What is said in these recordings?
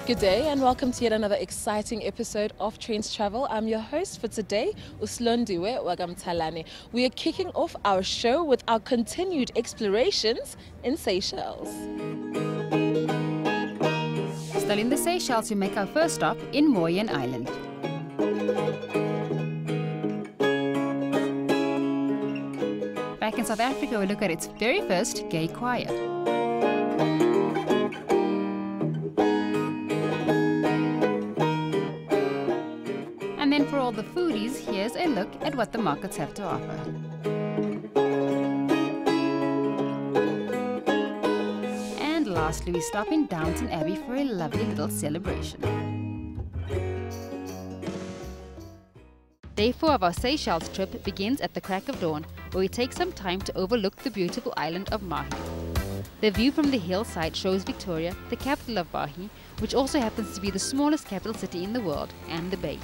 Good day and welcome to yet another exciting episode of Trendz Travel. I'm your host for today, Uslondiwe Wagamtalane. We are kicking off our show with our continued explorations in Seychelles. Still in the Seychelles, we make our first stop in Moy Island. Back in South Africa, we look at its very first gay choir. And then for all the foodies, here's a look at what the markets have to offer. And lastly, we stop in Downton Abbey for a lovely little celebration. Day 4 of our Seychelles trip begins at the crack of dawn, where we take some time to overlook the beautiful island of Mahi. The view from the hillside shows Victoria, the capital of Mahi, which also happens to be the smallest capital city in the world, and the bay.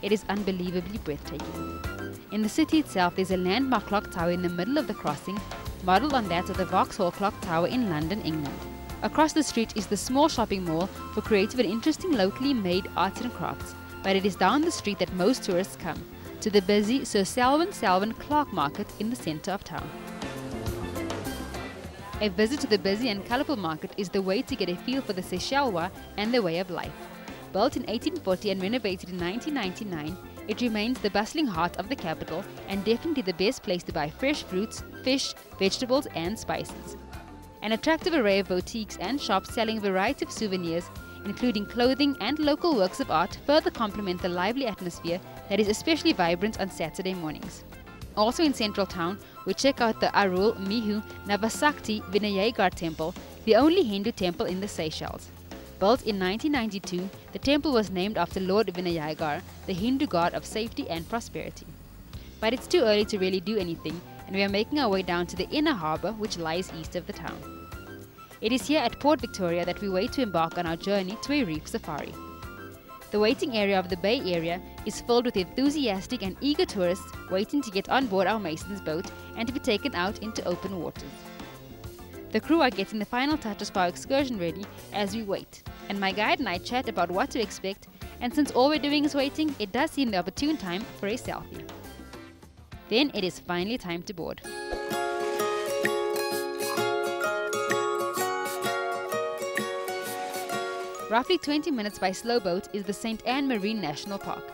It is unbelievably breathtaking. In the city itself, there's a landmark clock tower in the middle of the crossing, modelled on that of the Vauxhall Clock Tower in London, England. Across the street is the small shopping mall for creative and interesting locally made arts and crafts, but it is down the street that most tourists come, to the busy Sir Selwyn Clark Market in the centre of town. A visit to the busy and colourful market is the way to get a feel for the Seychellois and their way of life. Built in 1840 and renovated in 1999, it remains the bustling heart of the capital and definitely the best place to buy fresh fruits, fish, vegetables and spices. An attractive array of boutiques and shops selling a variety of souvenirs, including clothing and local works of art, further complement the lively atmosphere that is especially vibrant on Saturday mornings. Also in central town, we check out the Arul Mihu Navasakti Vinayagar temple, the only Hindu temple in the Seychelles. Built in 1992, the temple was named after Lord Vinayagar, the Hindu god of safety and prosperity. But it's too early to really do anything, and we are making our way down to the inner harbour, which lies east of the town. It is here at Port Victoria that we wait to embark on our journey to a reef safari. The waiting area of the Bay Area is filled with enthusiastic and eager tourists waiting to get on board our Mason's boat and to be taken out into open waters. The crew are getting the final touches for our excursion ready as we wait, and my guide and I chat about what to expect, and since all we're doing is waiting, it does seem the opportune time for a selfie. Then it is finally time to board. Roughly 20 minutes by slow boat is the St. Anne Marine National Park.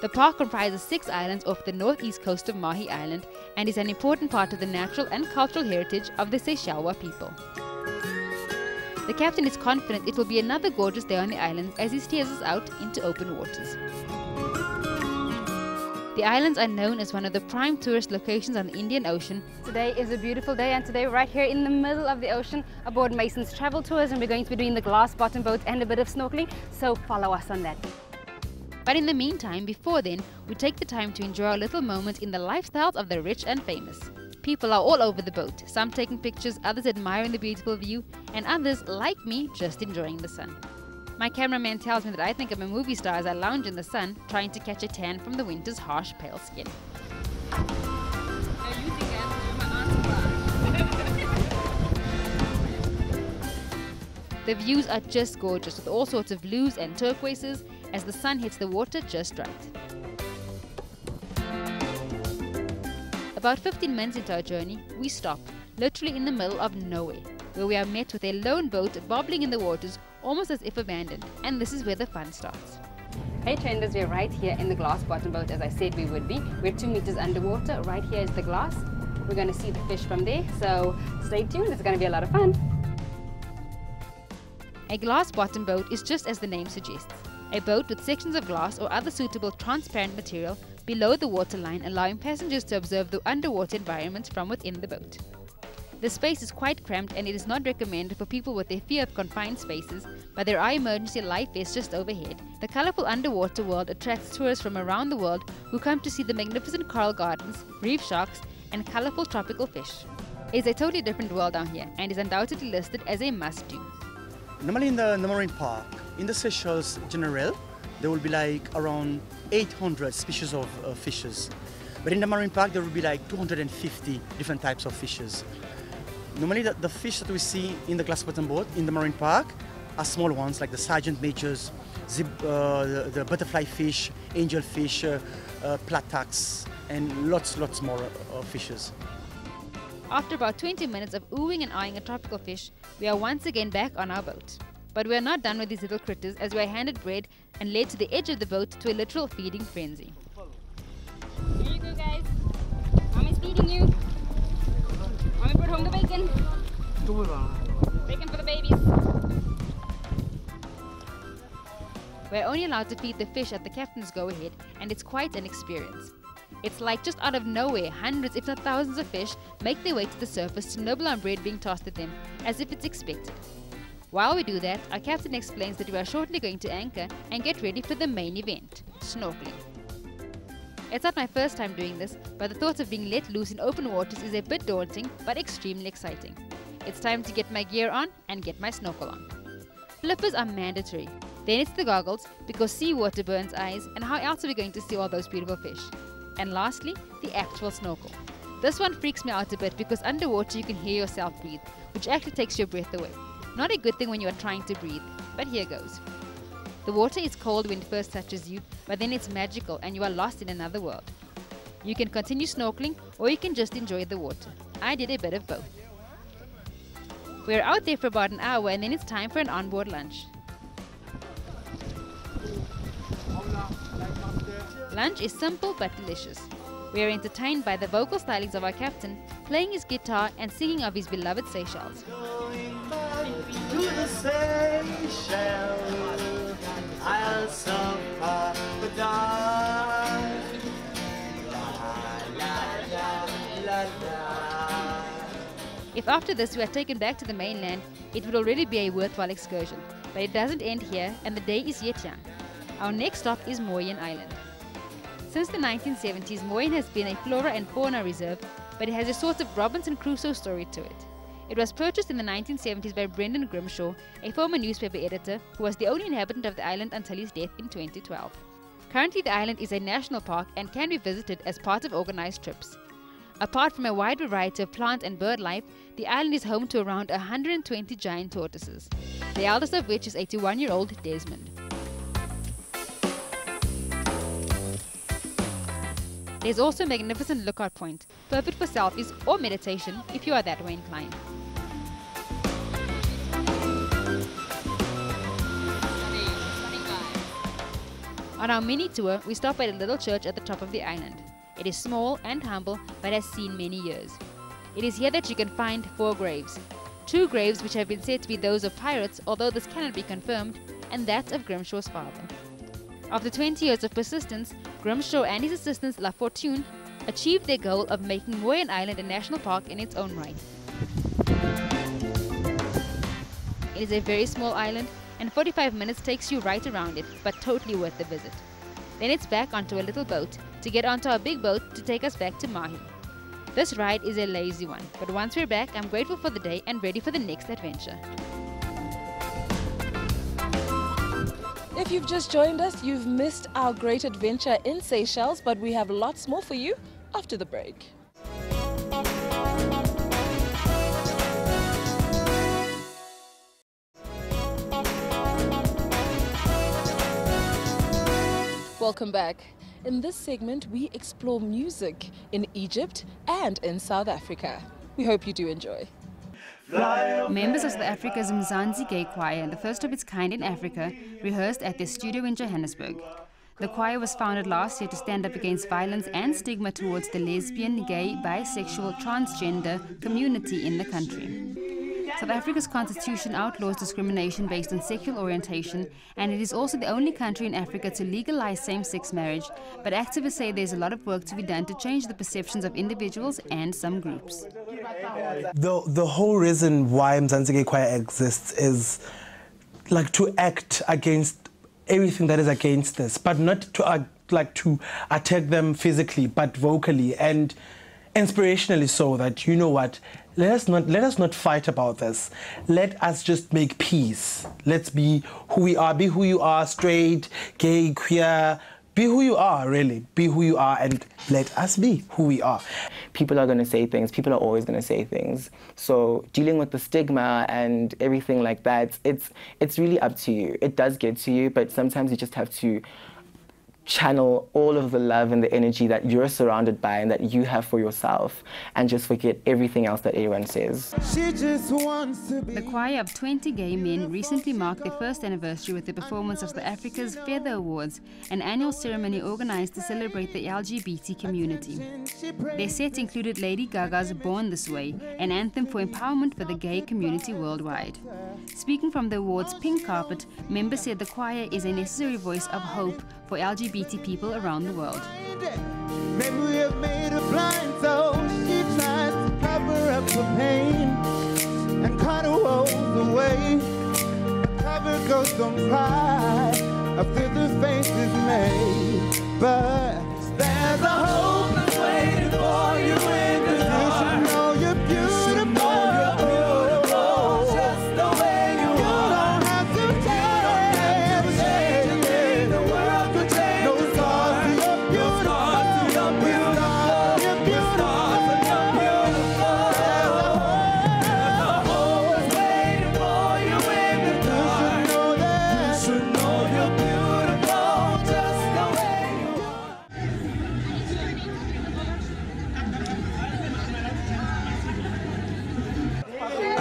The park comprises 6 islands off the northeast coast of Mahi Island and is an important part of the natural and cultural heritage of the Seychellois people. The captain is confident it will be another gorgeous day on the island as he steers us out into open waters. The islands are known as one of the prime tourist locations on the Indian Ocean. Today is a beautiful day, and today right here in the middle of the ocean aboard Mason's Travel Tours, and we're going to be doing the glass bottom boat and a bit of snorkeling, so follow us on that. But in the meantime, before then, we take the time to enjoy a little moment in the lifestyles of the rich and famous. People are all over the boat, some taking pictures, others admiring the beautiful view, and others, like me, just enjoying the sun. My cameraman tells me that I think I'm a movie star as I lounge in the sun, trying to catch a tan from the winter's harsh, pale skin. The views are just gorgeous, with all sorts of blues and turquoises as the sun hits the water just right. About 15 minutes into our journey, we stop, literally in the middle of nowhere, where we are met with a lone boat bobbling in the waters, almost as if abandoned, and this is where the fun starts. Hey Trenders, we're right here in the glass bottom boat as I said we would be. We're 2 meters underwater. Right here is the glass. We're going to see the fish from there, so stay tuned, it's going to be a lot of fun. A glass bottom boat is just as the name suggests, a boat with sections of glass or other suitable transparent material below the waterline, allowing passengers to observe the underwater environment from within the boat. The space is quite cramped and it is not recommended for people with a fear of confined spaces, but there are emergency life vests just overhead. The colourful underwater world attracts tourists from around the world who come to see the magnificent coral gardens, reef sharks and colourful tropical fish. It is a totally different world down here and is undoubtedly listed as a must-do. Normally in the marine park, in the Seychelles general, there will be like around 800 species of fishes. But in the marine park, there will be like 250 different types of fishes. Normally the fish that we see in the glass bottom boat in the marine park are small ones like the sergeant majors, the butterfly fish, angel fish, platax, and lots more fishes. After about 20 minutes of oohing and eyeing a tropical fish, we are once again back on our boat. But we are not done with these little critters, as we are handed bread and led to the edge of the boat to a literal feeding frenzy. Here you go, guys. Mommy's feeding you. Mommy brought home the bacon. Bacon for the babies. We're only allowed to feed the fish at the captain's go-ahead, and it's quite an experience. It's like just out of nowhere, hundreds if not thousands of fish make their way to the surface to nibble on bread being tossed at them, as if it's expected. While we do that, our captain explains that we are shortly going to anchor and get ready for the main event, snorkeling. It's not my first time doing this, but the thought of being let loose in open waters is a bit daunting, but extremely exciting. It's time to get my gear on and get my snorkel on. Flippers are mandatory. Then it's the goggles, because seawater burns eyes, and how else are we going to see all those beautiful fish? And lastly, the actual snorkel. This one freaks me out a bit because underwater you can hear yourself breathe, which actually takes your breath away. Not a good thing when you are trying to breathe, but here goes. The water is cold when it first touches you, but then it's magical and you are lost in another world. You can continue snorkeling or you can just enjoy the water. I did a bit of both. We're out there for about an hour and then it's time for an onboard lunch. Lunch is simple but delicious. We are entertained by the vocal stylings of our captain, playing his guitar and singing of his beloved Seychelles. To the Seychelles, Isles of Paradise. If after this we are taken back to the mainland, it would already be a worthwhile excursion. But it doesn't end here and the day is yet young. Our next stop is Moy Island. Since the 1970s, Moy has been a flora and fauna reserve, but it has a sort of Robinson Crusoe story to it. It was purchased in the 1970s by Brendan Grimshaw, a former newspaper editor who was the only inhabitant of the island until his death in 2012. Currently, the island is a national park and can be visited as part of organized trips. Apart from a wide variety of plant and bird life, the island is home to around 120 giant tortoises, the eldest of which is 81-year-old Desmond. There's also a magnificent lookout point, perfect for selfies or meditation if you are that way inclined. On our mini tour, we stop at a little church at the top of the island. It is small and humble, but has seen many years. It is here that you can find 4 graves. 2 graves which have been said to be those of pirates, although this cannot be confirmed, and that of Grimshaw's father. After 20 years of persistence, Grimshaw and his assistant La Fortune achieved their goal of making Moy Island a national park in its own right. It is a very small island and 45 minutes takes you right around it, but totally worth the visit. Then it's back onto a little boat to get onto our big boat to take us back to Mahi. This ride is a lazy one, but once we're back, I'm grateful for the day and ready for the next adventure. If you've just joined us, you've missed our great adventure in Seychelles, but we have lots more for you after the break. Welcome back. In this segment, we explore music in Egypt and in South Africa. We hope you do enjoy. Members of South Africa's Antigay Choir, the first of its kind in Africa, rehearsed at their studio in Johannesburg. The choir was founded last year to stand up against violence and stigma towards the lesbian, gay, bisexual, transgender community in the country. South Africa's constitution outlaws discrimination based on sexual orientation, and it is also the only country in Africa to legalize same-sex marriage, but activists say there's a lot of work to be done to change the perceptions of individuals and some groups. The whole reason why Antigay Choir exists is like to act against everything that is against this, but not to to attack them physically, but vocally and inspirationally, so that, you know what, let us not fight about this. Let us just make peace. Let's be who we are. Be who you are, straight, gay, queer, be who you are, really. Be who you are and let us be who we are. People are going to say things. People are always going to say things. So dealing with the stigma and everything like that, it's really up to you. It does get to you, but sometimes you just have to channel all of the love and the energy that you're surrounded by and that you have for yourself, and just forget everything else that everyone says. She just wants to be. The choir of 20 gay men recently marked their first anniversary with the performance of the Africa's Feather Awards, an annual ceremony organized to celebrate the LGBT community. Their set included Lady Gaga's Born This Way, an anthem for empowerment for the gay community worldwide. Speaking from the awards' pink carpet, members said the choir is a necessary voice of hope for LGBT people around the world. Maybe we have made her blind, so she tries to cover up her pain and cut her woes away. The cover ghost don't cry after the face is made, but there's a hope that's waiting for you in the dark. You should know you're beautiful.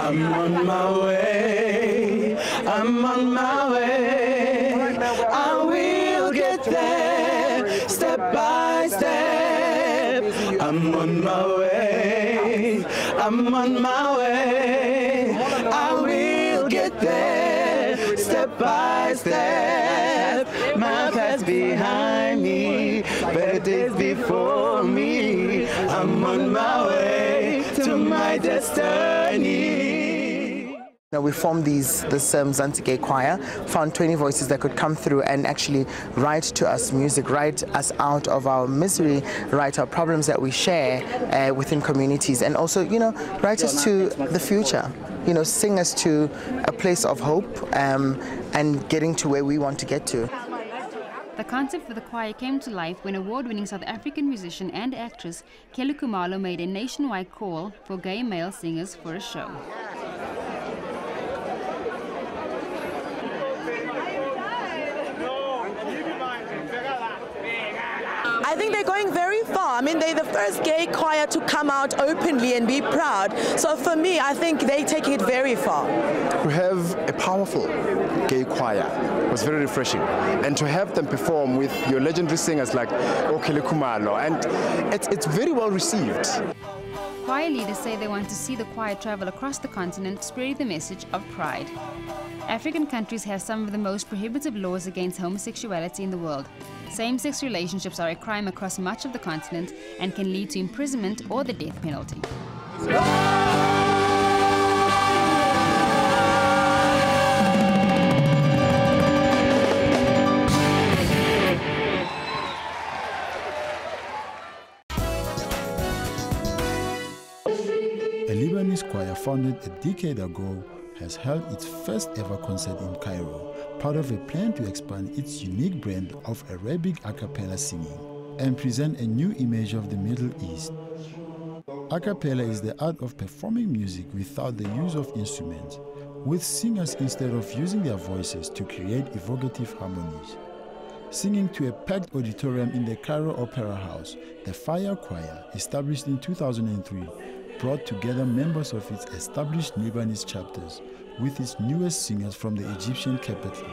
I'm on my way, I'm on my way, I will get there, step by step. I'm on my way, I'm on my way, I will get there, step by step. My past behind me, better days before me. I'm on my way to my destiny. Now we formed this Antigay Choir, found 20 voices that could come through and actually write to us music, write us out of our misery, write our problems that we share within communities, and also, you know, write us to the future, you know, sing us to a place of hope and getting to where we want to get to. The concept for the choir came to life when award-winning South African musician and actress Kelly Khumalo made a nationwide call for gay male singers for a show. I think they're going very far. I mean, they're the first gay choir to come out openly and be proud. So for me, I think they're taking it very far. To have a powerful gay choir was very refreshing. And to have them perform with your legendary singers like Kelly Khumalo, and it's very well received. Choir leaders say they want to see the choir travel across the continent, spreading the message of pride. African countries have some of the most prohibitive laws against homosexuality in the world. Same-sex relationships are a crime across much of the continent and can lead to imprisonment or the death penalty. A Lebanese choir founded a decade ago has held its first ever concert in Cairo, part of a plan to expand its unique brand of Arabic a cappella singing and present a new image of the Middle East. A cappella is the art of performing music without the use of instruments, with singers instead of using their voices to create evocative harmonies. Singing to a packed auditorium in the Cairo Opera House, the Fire Choir, established in 2003, brought together members of its established Lebanese chapters with its newest singers from the Egyptian capital.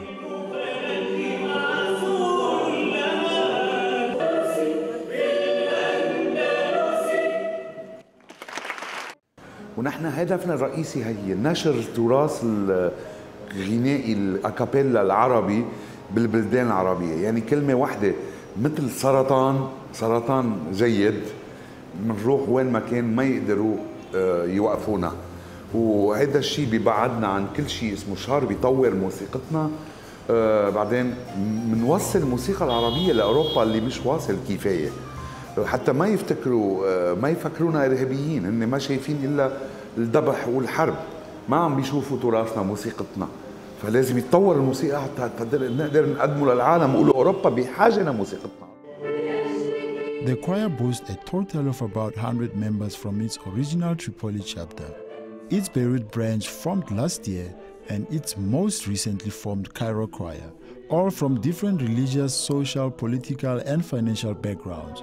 ونحن هدفنا الرئيسي هي نشر التراث الغنائي الأكابيلا العربي بالبلدان العربية، يعني كلمة واحدة مثل سرطان جيد بنروح وين ما كان ما يقدروا يوقفونا، وهذا الشيء بيبعدنا عن كل شيء اسمه شهر، بيطور موسيقتنا. بعدين بنوصل الموسيقى العربية لأوروبا اللي مش واصل كفاية، حتى ما يفكرونا إرهابيين، هن ما شايفين إلا الذبح والحرب، ما عم بيشوفوا تراثنا موسيقتنا. فلازم يتطور الموسيقى حتى نقدر نقدمه للعالم ويقولوا أوروبا بحاجة لموسيقتنا. The choir boasts a total of about 100 members from its original Tripoli chapter. Its Beirut branch formed last year and its most recently formed Cairo Choir, all from different religious, social, political and financial backgrounds.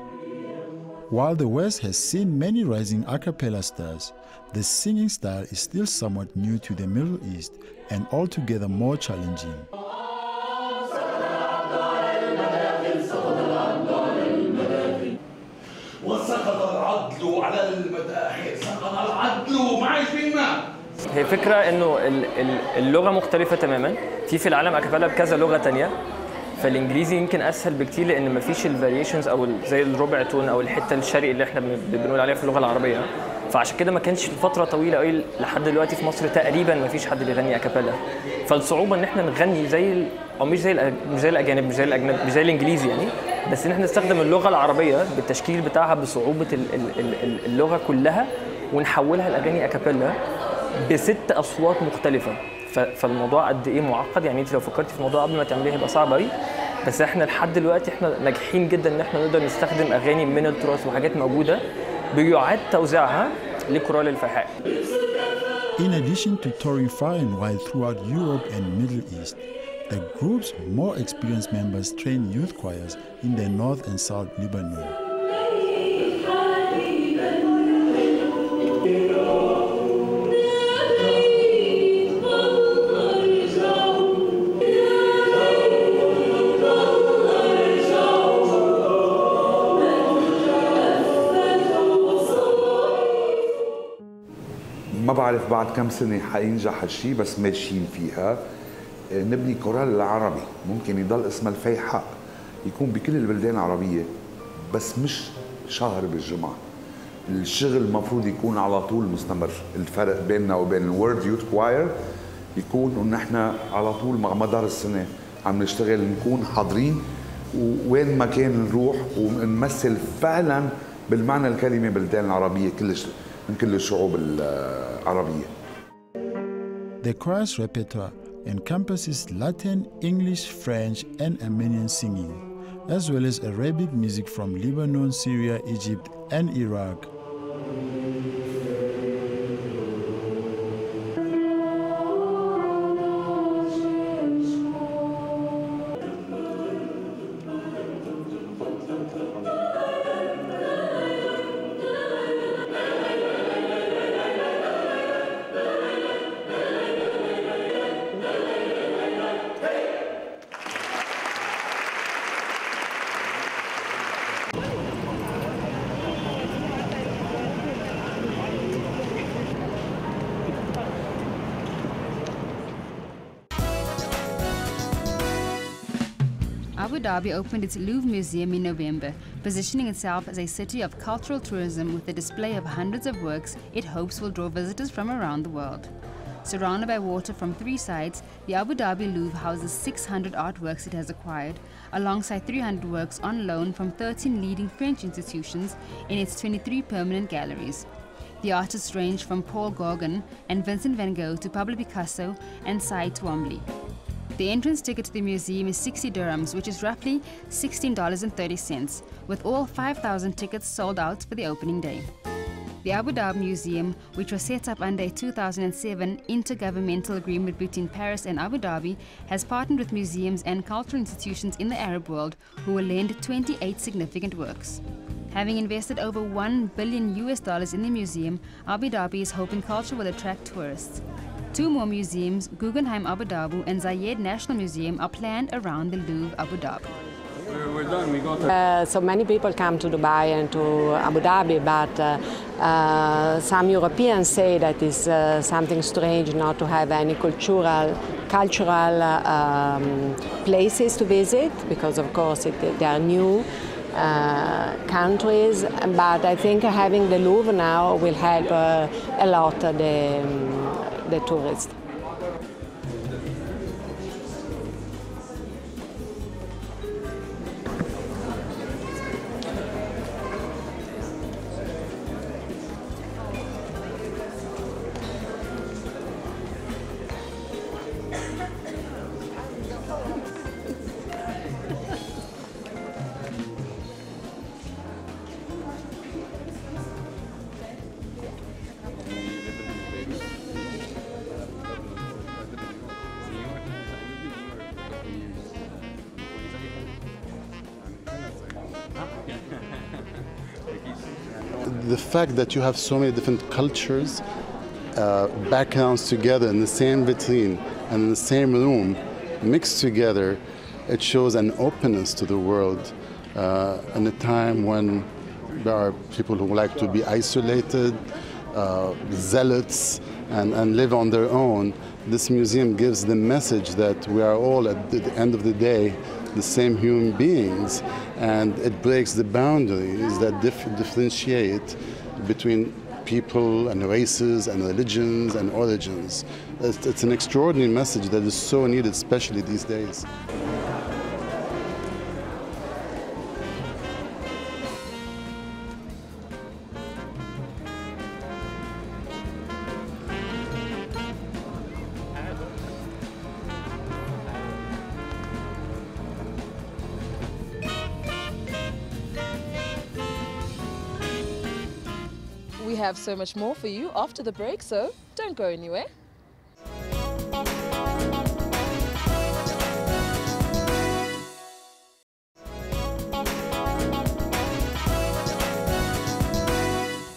While the West has seen many rising a cappella stars, the singing style is still somewhat new to the Middle East and altogether more challenging. هي فكرة انه اللغة مختلفة تماما، في العالم اكابيلا بكذا لغة تانية، فالانجليزي يمكن اسهل بكتير لان مفيش الفاريشنز او زي الربع تون او الحتة الشرقي اللي احنا بنقول عليها في اللغة العربية، فعشان كده ما كانش فترة طويلة قوي لحد دلوقتي في مصر تقريبا مفيش حد بيغني اكابيلا، فالصعوبة ان احنا نغني زي او مش زي الاجانب مش زي الانجليزي يعني، بس ان احنا نستخدم اللغة العربية بالتشكيل بتاعها بصعوبة اللغة كلها ونحولها لاغاني اكابيلا ب6 اصوات مختلفه، فالموضوع قد ايه معقد. يعني انت لو فكرتي في الموضوع قبل ما تعمليه هيبقى صعب قوي، بس احنا لحد دلوقتي احنا ناجحين جدا ان احنا نقدر نستخدم اغاني من التراث وحاجات موجوده بيعاد توزيعها لكورال الفحاء. In addition to touring far and wide throughout Europe and Middle East, the group's more experienced members train youth choirs in the north and south Lebanon. ما بعرف بعد كم سنة حينجح هالشي بس ماشيين فيها. نبني كورال العربي ممكن يضل اسمها الفيحاء، يكون بكل البلدان العربية بس مش شهر بالجمعة. الشغل المفروض يكون على طول مستمر. الفرق بيننا وبين الورد يوث كواير يكون ان احنا على طول مع مدار السنة عم نشتغل، نكون حاضرين وين ما كان نروح ونمثل فعلا بالمعنى الكلمة بلدان العربية من كل الشعوب العربية. The choir's repertoire encompasses Latin, English, French and Armenian singing, as well as Arabic music from Lebanon, Syria, Egypt and Iraq. Abu Dhabi opened its Louvre Museum in November, positioning itself as a city of cultural tourism with a display of hundreds of works it hopes will draw visitors from around the world. Surrounded by water from 3 sides, the Abu Dhabi Louvre houses 600 artworks it has acquired, alongside 300 works on loan from 13 leading French institutions in its 23 permanent galleries. The artists range from Paul Gauguin and Vincent van Gogh to Pablo Picasso and Cy Twombly. The entrance ticket to the museum is 60 dirhams, which is roughly $16.30, with all 5,000 tickets sold out for the opening day. The Abu Dhabi Museum, which was set up under a 2007 intergovernmental agreement between Paris and Abu Dhabi, has partnered with museums and cultural institutions in the Arab world who will lend 28 significant works. Having invested over $1 billion in the museum, Abu Dhabi is hoping culture will attract tourists. 2 more museums, Guggenheim Abu Dhabi and Zayed National Museum, are planned around the Louvre Abu Dhabi. We're done. We got so many people come to Dubai and to Abu Dhabi, but some Europeans say that it's something strange not to have any cultural places to visit, because of course they are new countries. But I think having the Louvre now will help a lot the tourists. the fact that you have so many different cultures, backgrounds together in the same vitrine and in the same room, mixed together, it shows an openness to the world in a time when there are people who like to be isolated, zealots, and live on their own. This museum gives the message that we are all, at the end of the day, the same human beings, and it breaks the boundaries that differentiate between people and races and religions and origins. It's an extraordinary message that is so needed, especially these days. We have so much more for you after the break, so don't go anywhere.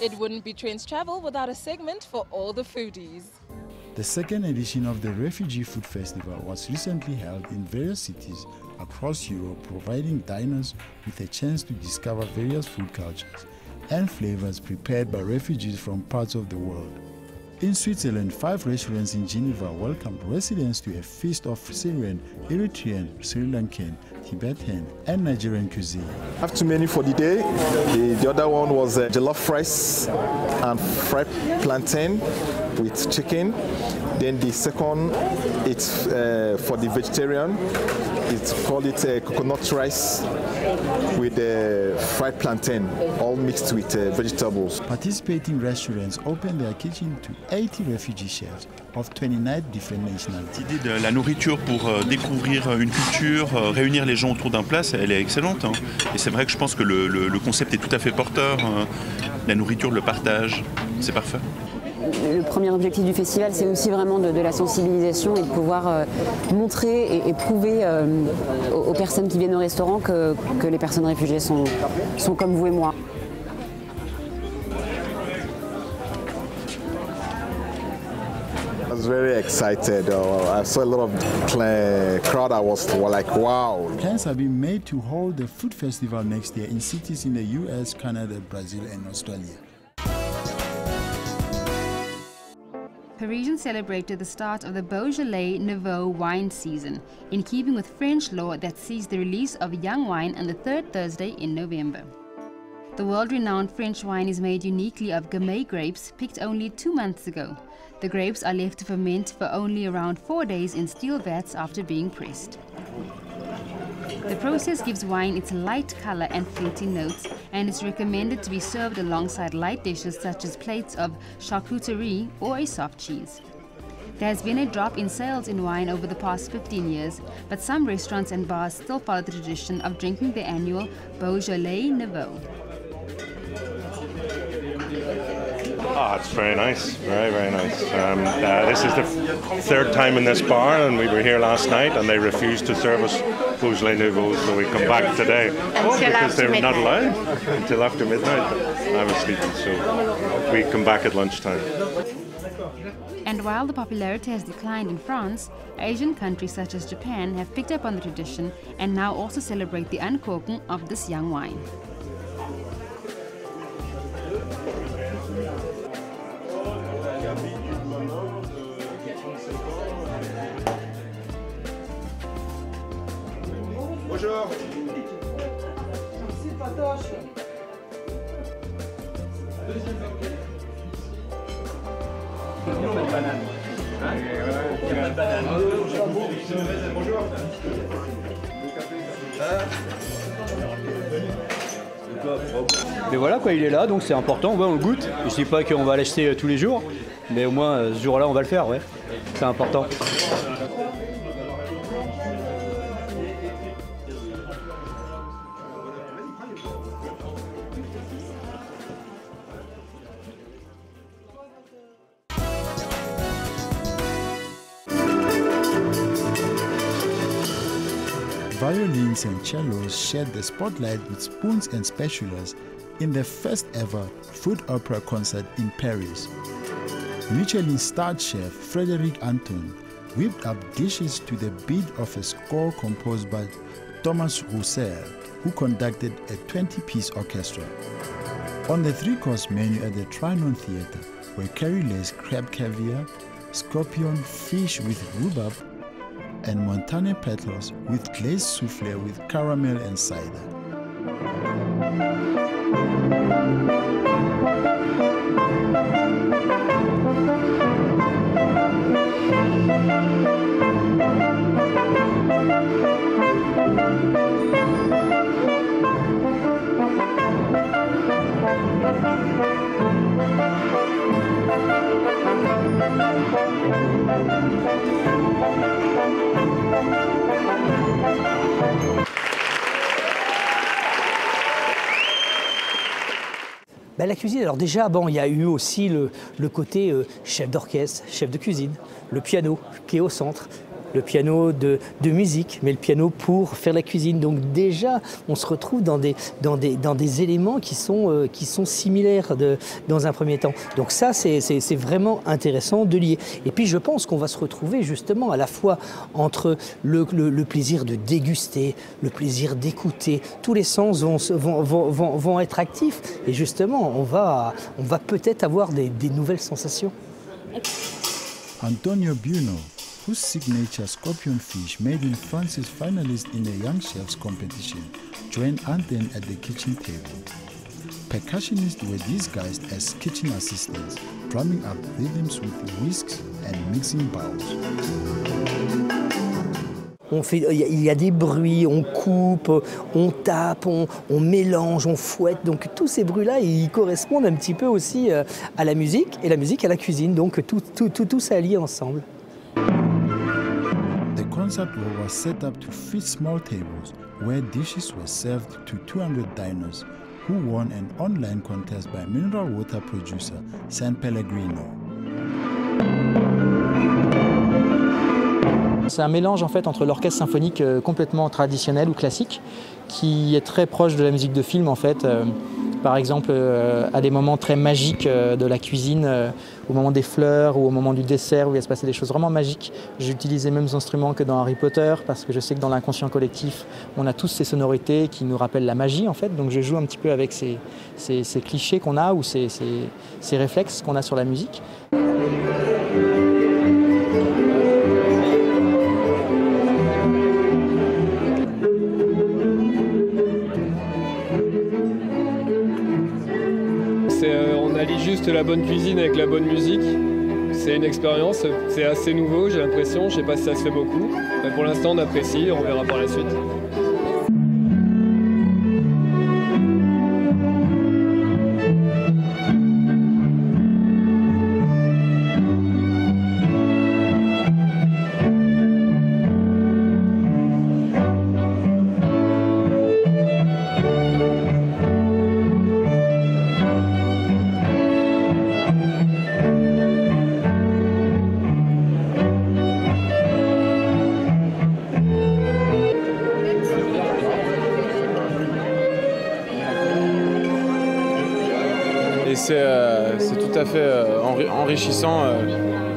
It wouldn't be Trendz Travel without a segment for all the foodies. The second edition of the Refugee Food Festival was recently held in various cities across Europe, providing diners with a chance to discover various food cultures and flavors prepared by refugees from parts of the world. In Switzerland, 5 restaurants in Geneva welcomed residents to a feast of Syrian, Eritrean, Sri Lankan, Tibetan and Nigerian cuisine. I have 2 menus for the day. The other one was jollof rice and fried plantain with chicken. Then the second, it's for the vegetarian. It's called coconut rice with fried plantain, all mixed with vegetables. Participating restaurants opened their kitchen to 80 refugee chefs of 29 different nationalities. L'idée de la nourriture pour découvrir une culture, réunir les gens autour d'un plat, elle est excellente. Hein. Et c'est vrai que je pense que le concept est tout à fait porteur. La nourriture, le partage, c'est parfait. Le premier objectif du festival, c'est aussi vraiment de la sensibilisation et de pouvoir montrer et prouver aux personnes qui viennent au restaurant que les personnes réfugiées sont comme vous et moi. I was very excited. I saw a lot of crowd. I was like, wow. Plans have been made to hold the food festival next year in cities in the US, Canada, Brazil and Australia. Parisians celebrated the start of the Beaujolais Nouveau wine season, in keeping with French law that sees the release of young wine on the 3rd Thursday in November. The world-renowned French wine is made uniquely of Gamay grapes picked only 2 months ago. The grapes are left to ferment for only around 4 days in steel vats after being pressed. The process gives wine its light color and fruity notes, and is recommended to be served alongside light dishes such as plates of charcuterie or a soft cheese. There has been a drop in sales in wine over the past 15 years, but some restaurants and bars still follow the tradition of drinking the annual Beaujolais Nouveau. Oh, it's very nice, very, very nice. This is the 3rd time in this bar, and we were here last night and they refused to serve us Beaujolais Nouveau, so we come back today because they were not allowed until after midnight. I was sleeping, so we come back at lunchtime. And while the popularity has declined in France, Asian countries such as Japan have picked up on the tradition and now also celebrate the uncorking of this young wine. Bonjour. Mais voilà quoi, il est là, donc c'est important, ouais, on le goûte. Je dis pas qu'on va l'acheter tous les jours, mais au moins ce jour-là on va le faire, ouais. C'est important. Violins and cellos shared the spotlight with spoons and spatulas in their first ever food opera concert in Paris. Michelin-starred chef Frederic Anton whipped up dishes to the beat of a score composed by Thomas Roussel, who conducted a 20-piece orchestra. On the three-course menu at the Trianon Theatre were curry-laced crab caviar, scorpion fish with rhubarb, and montane petals with glazed souffle with caramel and cider. Ben, la cuisine, alors déjà, bon, il y a eu aussi le côté chef d'orchestre, chef de cuisine, le piano qui est au centre, le piano de musique, mais le piano pour faire la cuisine. Donc déjà, on se retrouve dans des éléments qui sont similaires dans un premier temps. Donc ça, c'est vraiment intéressant de lier. Et puis je pense qu'on va se retrouver justement à la fois entre le plaisir de déguster, le plaisir d'écouter. Tous les sens vont être actifs et justement, on va peut-être avoir des nouvelles sensations. Antonio Buono, whose signature scorpion fish made him France's finalist in the Young Chefs competition, joined Anton at the kitchen table. Percussionists were disguised as kitchen assistants, drumming up rhythms with whisks and mixing bowls. Il y a des bruits, on coupe, on tape, on mélange, on fouette. Donc tous ces bruits-là, ils correspondent un petit peu aussi à la musique et la musique à la cuisine. Donc tout ça lié ensemble. The concert hall was set up to fit small tables where dishes were served to 200 diners who won an online contest by mineral water producer San Pellegrino. C'est un mélange en fait entre l'orchestre symphonique complètement traditionnel ou classique qui est très proche de la musique de film en fait. Par exemple, à des moments très magiques de la cuisine, au moment des fleurs ou au moment du dessert où il va se passer des choses vraiment magiques. J'utilise les mêmes instruments que dans Harry Potter parce que je sais que dans l'inconscient collectif, on a tous ces sonorités qui nous rappellent la magie en fait. Donc je joue un petit peu avec ces clichés qu'on a ou ces réflexes qu'on a sur la musique. On allie juste la bonne cuisine avec la bonne musique. C'est une expérience, c'est assez nouveau, j'ai l'impression. Je ne sais pas si ça se fait beaucoup. Mais pour l'instant, on apprécie, on verra par la suite. C'est tout à fait enrichissant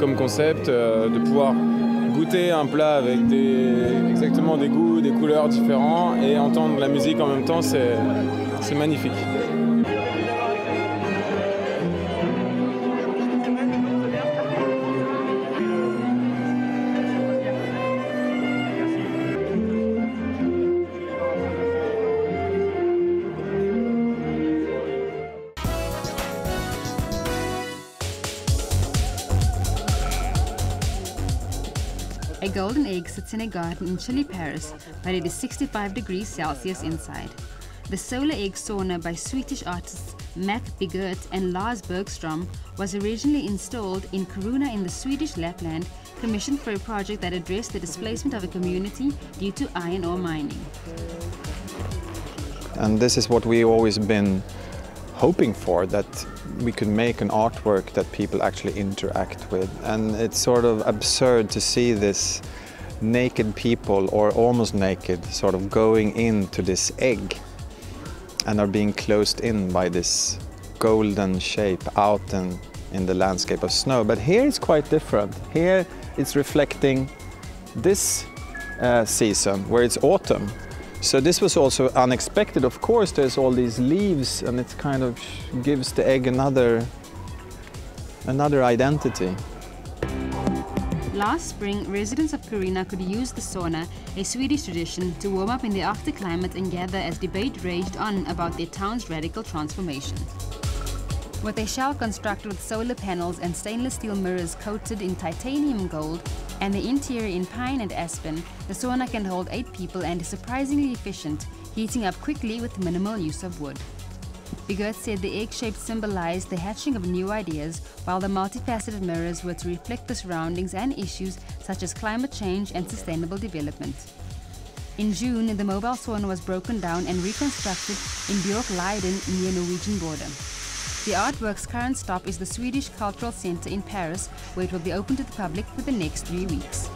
comme concept de pouvoir goûter un plat avec exactement des goûts, des couleurs différents et entendre la musique en même temps, c'est magnifique. A golden egg sits in a garden in chilly Paris, but it is 65 degrees Celsius inside. The solar egg sauna by Swedish artists Mac Bigert and Lars Bergstrom was originally installed in Kiruna in the Swedish Lapland, commissioned for a project that addressed the displacement of a community due to iron ore mining. And this is what we've always been hoping for, that we could make an artwork that people actually interact with. And it's sort of absurd to see this naked people, or almost naked, sort of going into this egg. and are being closed in by this golden shape out in the landscape of snow. But here it's quite different. Here it's reflecting this season, where it's autumn. So this was also unexpected. Of course, there's all these leaves, and it kind of gives the egg another identity. Last spring, residents of Kiruna could use the sauna, a Swedish tradition, to warm up in the Arctic climate and gather as debate raged on about their town's radical transformation. With a shell constructed with solar panels and stainless steel mirrors coated in titanium gold, and the interior in pine and aspen, the sauna can hold 8 people and is surprisingly efficient, heating up quickly with minimal use of wood. Bigot said the egg shape symbolized the hatching of new ideas, while the multifaceted mirrors were to reflect the surroundings and issues such as climate change and sustainable development. In June, the mobile sauna was broken down and reconstructed in Björk-Leiden near Norwegian border. The artwork's current stop is the Swedish Cultural Center in Paris, where it will be open to the public for the next 3 weeks.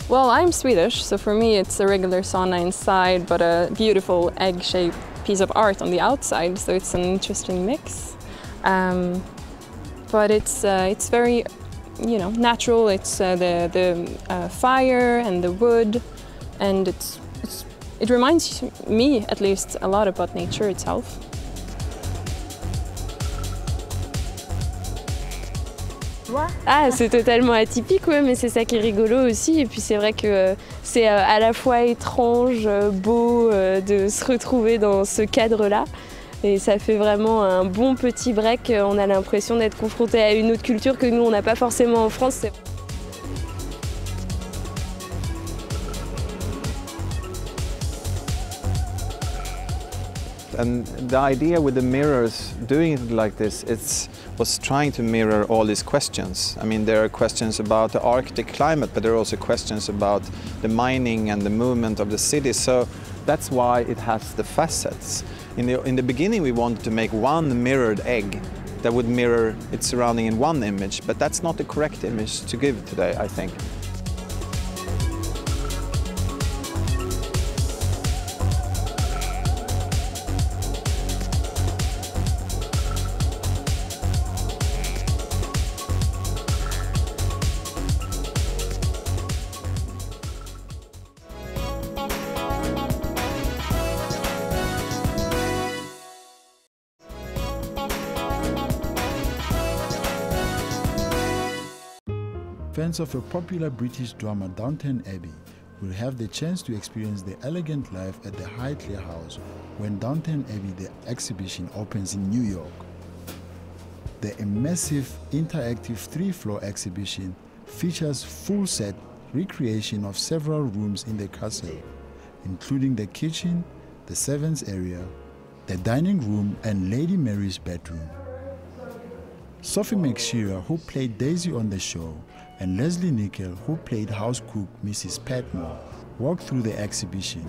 Well, I'm Swedish, so for me it's a regular sauna inside, but a beautiful egg-shaped piece of art on the outside, so it's an interesting mix. But it's very, natural. It's the fire and the wood, and it reminds me, at least, a lot about nature itself. Ah, c'est totalement atypique, ouais, mais c'est ça qui est rigolo aussi. Et puis c'est vrai que c'est à la fois étrange, beau de se retrouver dans ce cadre-là. Et ça fait vraiment un bon petit break. On a l'impression d'être confronté à une autre culture que nous, on n'a pas forcément en France. And the idea with the mirrors, doing it like this, was trying to mirror all these questions. I mean, there are questions about the Arctic climate, but there are also questions about the mining and the movement of the city. So that's why it has the facets. In the beginning, we wanted to make one mirrored egg that would mirror its surrounding in one image, but that's not the correct image to give today, I think. Fans of a popular British drama Downton Abbey will have the chance to experience the elegant life at the Highclere House when Downton Abbey the exhibition opens in New York. The immersive, interactive 3-floor exhibition features full-set recreation of several rooms in the castle, including the kitchen, the servants' area, the dining room, and Lady Mary's bedroom. Sophie McShearer, who played Daisy on the show, and Leslie Nickel, who played house cook Mrs. Patmore, walked through the exhibition.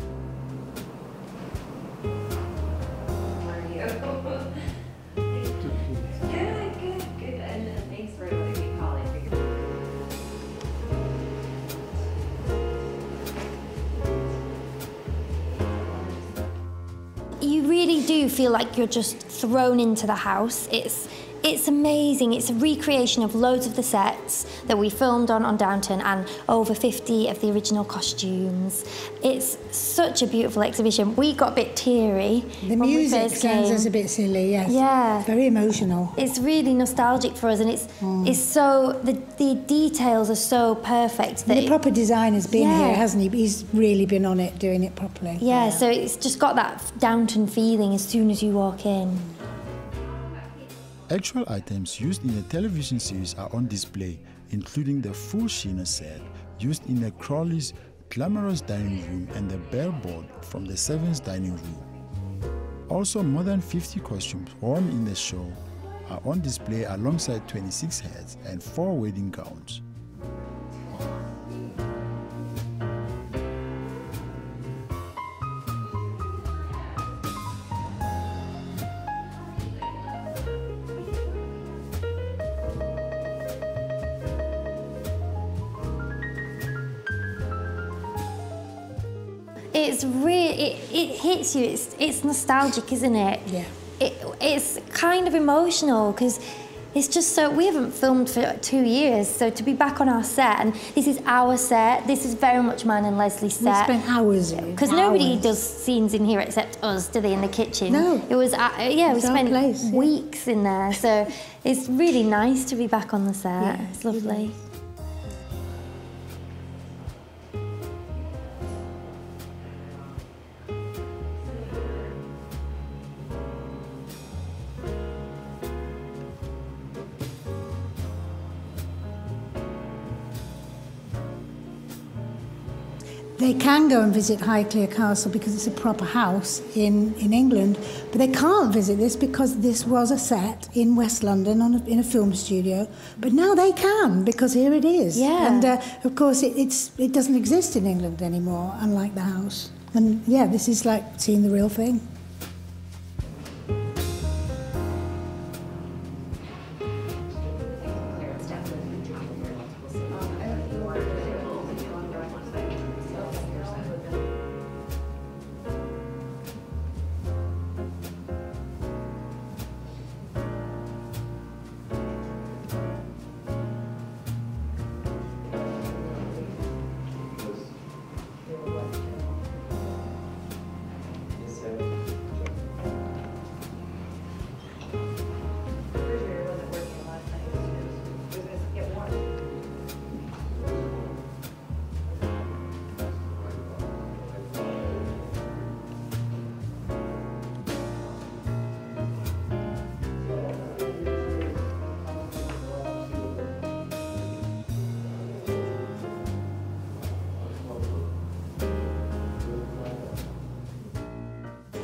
You really do feel like you're just thrown into the house. It's amazing. It's a recreation of loads of the sets that we filmed on Downton and over 50 of the original costumes. It's such a beautiful exhibition. We got a bit teary. The music sounds us a bit silly, yes. Yeah. Very emotional. It's really nostalgic for us, and it's so, the details are so perfect. That the proper designer's been here, hasn't he? He's really been on it, doing it properly. Yeah, so it's just got that Downton feeling as soon as you walk in. Actual items used in the television series are on display, including the full Sheena set used in the Crawley's glamorous dining room and the bellboard from the Sevens dining room. Also, more than 50 costumes worn in the show are on display alongside 26 hats and 4 wedding gowns. It's really, it hits you. It's nostalgic, isn't it? Yeah. It's kind of emotional because it's just so, we haven't filmed for 2 years, so to be back on our set, and this is our set, this is very much mine and Leslie's set. We spent hours. Because nobody does scenes in here except us, do they, in the kitchen? No. It was, yeah, we spent place, yeah. weeks in there, so it's really nice to be back on the set. Yeah, it's lovely. They can go and visit Highclere Castle because it's a proper house in England, but they can't visit this because this was a set in West London in a film studio. But now they can because here it is. Yeah. And of course it doesn't exist in England anymore, unlike the house. And yeah, this is like seeing the real thing.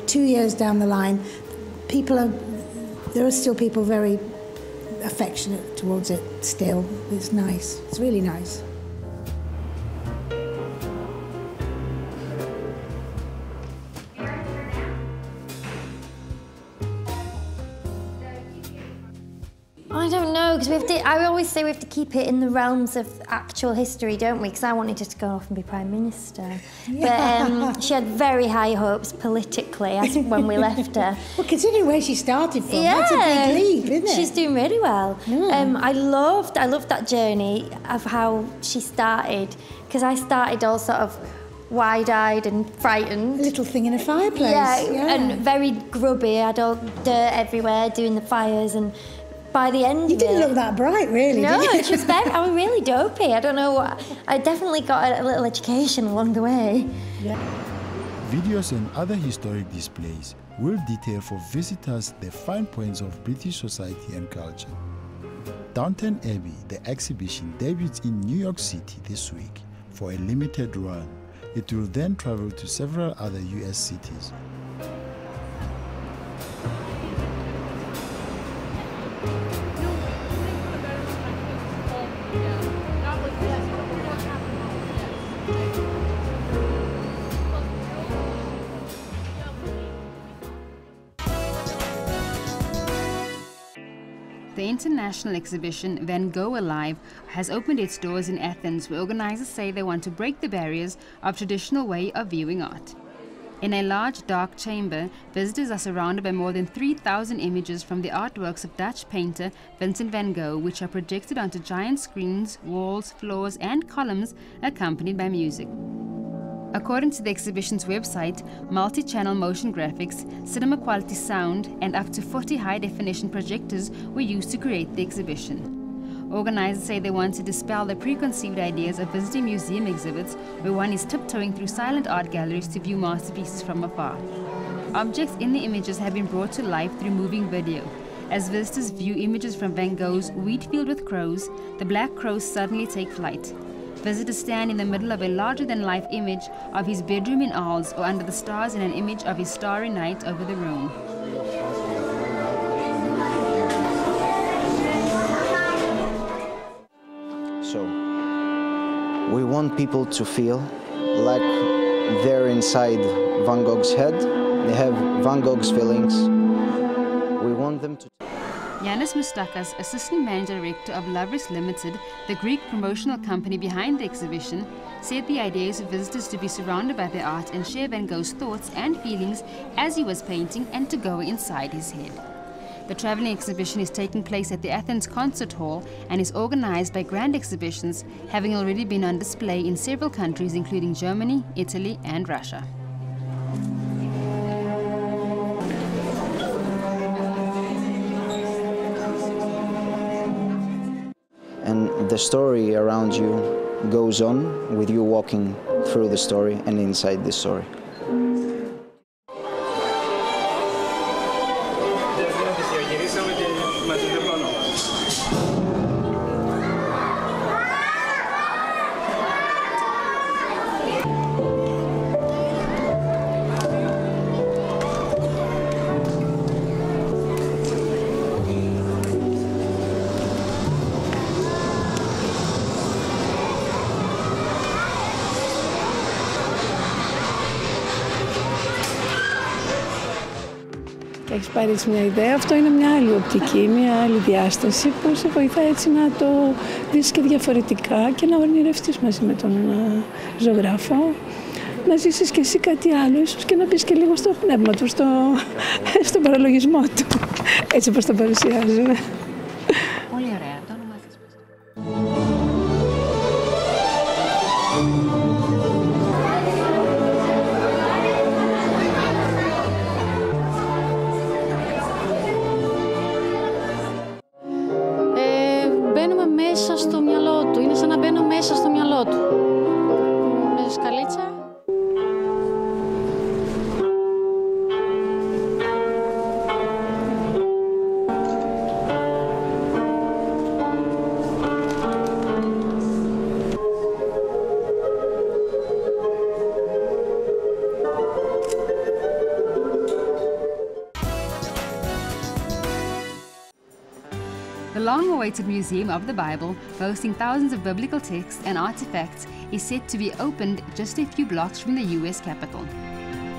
Two years down the line, there are still people very affectionate towards it still. It's nice. It's really nice. I don't know, because I always say we have to keep it in the realms of actual history, don't we? Because I wanted her to go off and be Prime Minister. Yeah. But she had very high hopes politically when we left her. Well, considering where she started from, that's a big leap, isn't it? She's doing really well. Yeah. I loved that journey of how she started, because I started all sort of wide-eyed and frightened. A little thing in a fireplace. Yeah, and very grubby. I had all dirt everywhere doing the fires, and by the end you didn't look that bright, really. No, did you? she was very, I was really dopey. I don't know what. I definitely got a little education along the way. Yeah. Videos and other historic displays will detail for visitors the fine points of British society and culture. Downton Abbey, the exhibition, debuts in New York City this week for a limited run. It will then travel to several other US cities. The international exhibition Van Gogh Alive has opened its doors in Athens, where organizers say they want to break the barriers of traditional way of viewing art. In a large dark chamber, visitors are surrounded by more than 3,000 images from the artworks of Dutch painter Vincent van Gogh, which are projected onto giant screens, walls, floors and columns, accompanied by music. According to the exhibition's website, multi-channel motion graphics, cinema-quality sound and up to 40 high-definition projectors were used to create the exhibition. Organizers say they want to dispel the preconceived ideas of visiting museum exhibits where one is tiptoeing through silent art galleries to view masterpieces from afar. Objects in the images have been brought to life through moving video. As visitors view images from Van Gogh's Wheat Field with Crows, the black crows suddenly take flight. Visitors stand in the middle of a larger-than-life image of his bedroom in Arles, or under the stars in an image of his starry night over the Rhone. So, we want people to feel like they're inside Van Gogh's head. They have Van Gogh's feelings. We want them to... Yanis Mustakas, Assistant Managing Director of Louvre Limited, the Greek promotional company behind the exhibition, said the idea is for visitors to be surrounded by their art and share Van Gogh's thoughts and feelings as he was painting and to go inside his head. The travelling exhibition is taking place at the Athens Concert Hall and is organised by Grand Exhibitions, having already been on display in several countries including Germany, Italy and Russia. And the story around you goes on with you walking through the story and inside the story. Έχεις πάρει έτσι μια ιδέα, αυτό είναι μια άλλη οπτική, μια άλλη διάσταση που σε βοηθάει έτσι να το δεις και διαφορετικά και να ονειρευτείς μαζί με τον ζωγράφο, να ζήσεις και εσύ κάτι άλλο, ίσως και να μπεις και λίγο στο πνεύμα του, στον παραλογισμό του, έτσι όπως το παρουσιάζουμε. Πολύ ωραία, το όνομά σας. Μέσα στο μυαλό του. Είναι σαν να μπαίνω μέσα στο μυαλό του. Με σκαλίτσα. The long-awaited Museum of the Bible, boasting thousands of biblical texts and artifacts, is set to be opened just a few blocks from the US Capitol.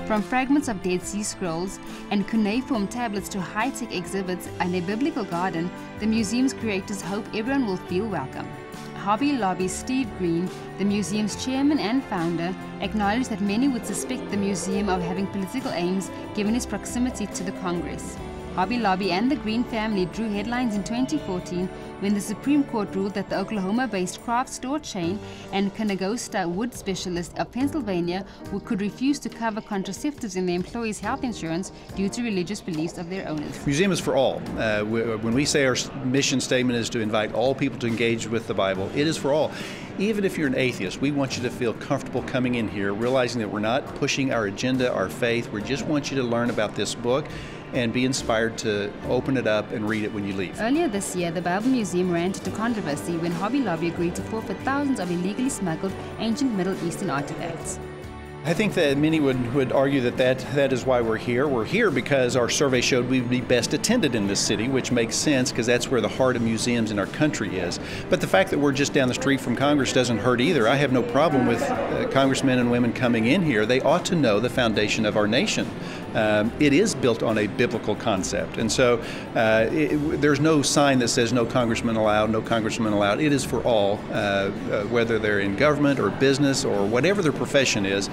From fragments of Dead Sea Scrolls and cuneiform tablets to high-tech exhibits and a biblical garden, the museum's creators hope everyone will feel welcome. Hobby Lobby's Steve Green, the museum's chairman and founder, acknowledged that many would suspect the museum of having political aims given its proximity to the Congress. Hobby Lobby and the Green family drew headlines in 2014 when the Supreme Court ruled that the Oklahoma-based craft store chain and Conegosta wood specialist of Pennsylvania could refuse to cover contraceptives in their employees' health insurance due to religious beliefs of their owners. Museum is for all. When we say our mission statement is to invite all people to engage with the Bible, it is for all. Even if you're an atheist, we want you to feel comfortable coming in here, realizing that we're not pushing our agenda, our faith. We just want you to learn about this book and be inspired to open it up and read it when you leave. Earlier this year, the Bible Museum ran into controversy when Hobby Lobby agreed to forfeit thousands of illegally smuggled ancient Middle Eastern artifacts. I think that many would argue that is why we're here. We're here because our survey showed we would be best attended in this city, which makes sense because that's where the heart of museums in our country is. But the fact that we're just down the street from Congress doesn't hurt either. I have no problem with congressmen and women coming in here. They ought to know the foundation of our nation. It is built on a biblical concept, and so there's no sign that says no congressman allowed, no congressman allowed. It is for all, whether they're in government or business or whatever their profession is.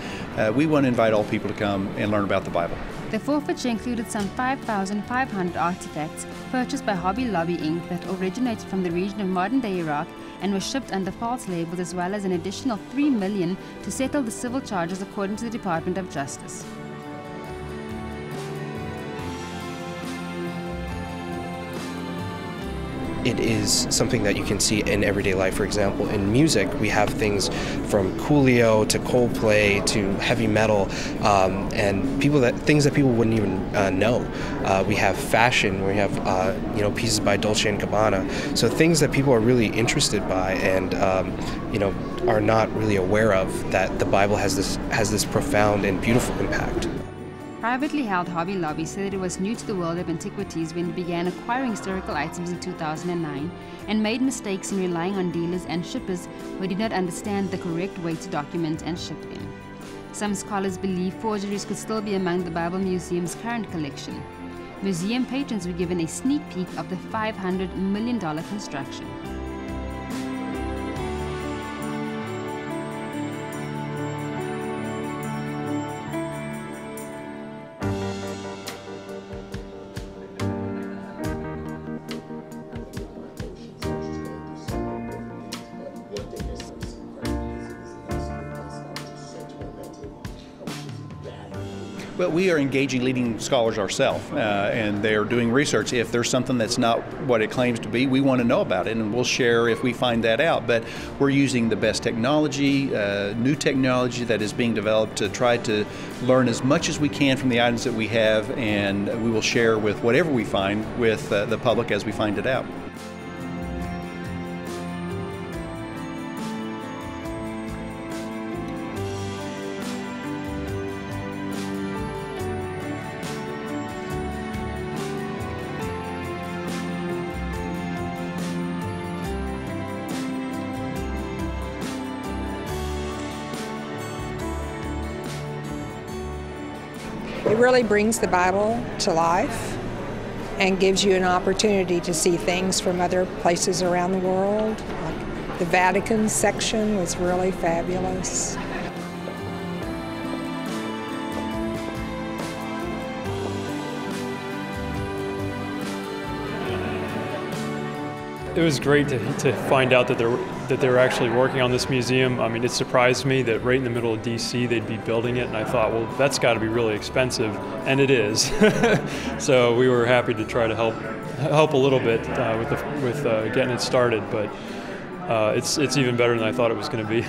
We want to invite all people to come and learn about the Bible. The forfeiture included some 5,500 artifacts purchased by Hobby Lobby Inc. that originated from the region of modern-day Iraq and were shipped under false labels, as well as an additional $3 million to settle the civil charges according to the Department of Justice. It is something that you can see in everyday life. For example, in music, we have things from Coolio to Coldplay to heavy metal, and things that people wouldn't even know. We have fashion. We have pieces by Dolce & Gabbana. So things that people are really interested by and are not really aware of, that the Bible has this profound and beautiful impact. Privately held Hobby Lobby said it was new to the world of antiquities when it began acquiring historical items in 2009 and made mistakes in relying on dealers and shippers who did not understand the correct way to document and ship them. Some scholars believe forgeries could still be among the Bible Museum's current collection. museum patrons were given a sneak peek of the $500 million construction. Well, we are engaging leading scholars ourselves, and they are doing research. If there's something that's not what it claims to be, we want to know about it, and we'll share if we find that out. But we're using the best technology, new technology that is being developed to try to learn as much as we can from the items that we have, and we will share with whatever we find with the public as we find it out. It really brings the Bible to life and gives you an opportunity to see things from other places around the world. Like the Vatican section was really fabulous. It was great to find out that they were actually working on this museum. I mean, it surprised me that right in the middle of DC they'd be building it, and I thought, well, that's got to be really expensive, and it is. So we were happy to try to help a little bit with getting it started, but it's even better than I thought it was going to be.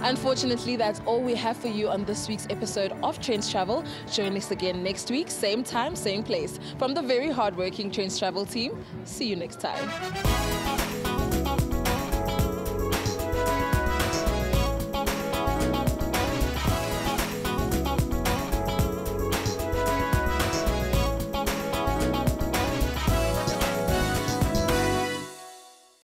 Unfortunately, that's all we have for you on this week's episode of Trendz Travel. Join us again next week, same time, same place. From the very hardworking Trendz Travel team, see you next time.